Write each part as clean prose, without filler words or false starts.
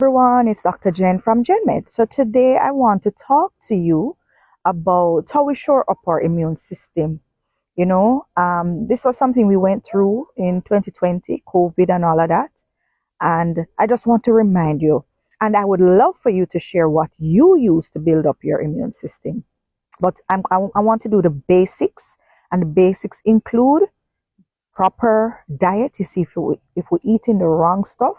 Everyone, it's Dr. Jen from GenMed. So today I want to talk to you about how we shore up our immune system. This was something we went through in 2020, COVID and all of that. And I just want to remind you, and I would love for you to share what you use to build up your immune system. But I want to do the basics, and the basics include proper diet. You see, if we're eating the wrong stuff,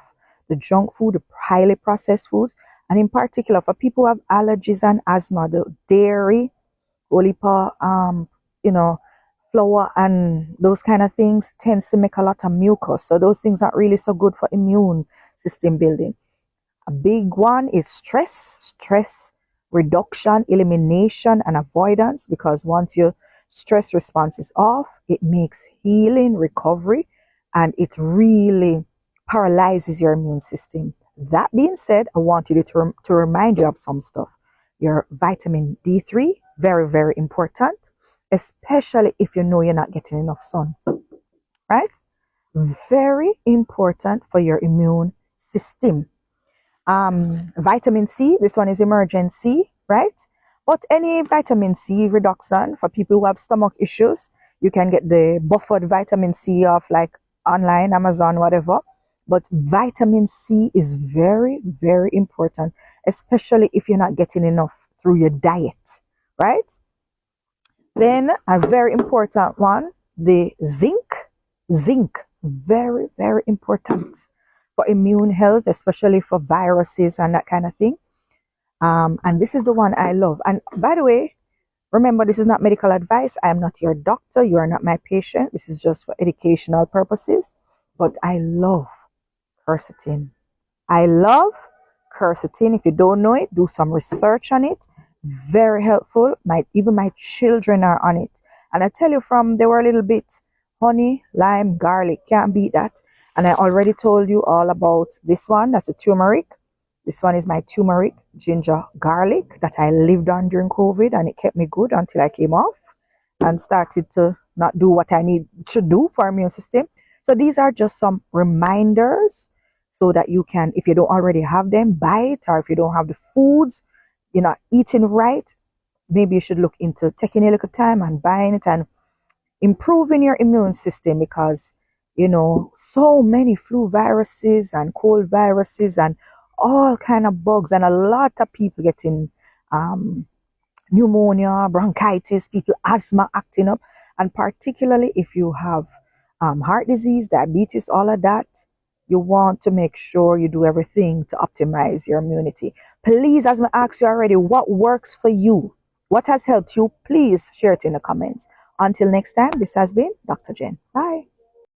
the junk food, the highly processed foods, and in particular for people who have allergies and asthma, the dairy, olipa, flour and those kind of things tends to make a lot of mucus. So those things aren't really so good for immune system building. A big one is stress reduction, elimination, and avoidance, because once your stress response is off, it makes healing, recovery, and it really paralyzes your immune system. That being said, I want you to remind you of some stuff. Your vitamin D3, very, very important, especially if you know you're not getting enough sun, right? Very important for your immune system. Vitamin C, this one is emergency, right? But any vitamin C reduction for people who have stomach issues, you can get the buffered vitamin C off like online, Amazon, whatever. But vitamin C is very, very important, especially if you're not getting enough through your diet, right? Then a very important one, the zinc. Zinc, very, very important for immune health, especially for viruses and that kind of thing. And this is the one I love. And by the way, remember, this is not medical advice. I am not your doctor. You are not my patient. This is just for educational purposes. But I love quercetin. I love quercetin. If you don't know it, do some research on it. Very helpful. Even my children are on it. And I tell you, from they were a little bit honey, lime, garlic. Can't beat that. And I already told you all about this one. That's a turmeric. This one is my turmeric, ginger, garlic that I lived on during COVID, and it kept me good until I came off and started to not do what I should do for immune system. So these are just some reminders so that you can, if you don't already have them, buy it. Or if you don't have the foods, you're not eating right, maybe you should look into taking a little time and buying it and improving your immune system, because so many flu viruses and cold viruses and all kind of bugs, and a lot of people getting pneumonia, bronchitis, people asthma acting up, and particularly if you have heart disease, diabetes, all of that, you want to make sure you do everything to optimize your immunity. Please, as I asked you already, what works for you? What has helped you? Please share it in the comments. Until next time, this has been Dr. Jen. Bye.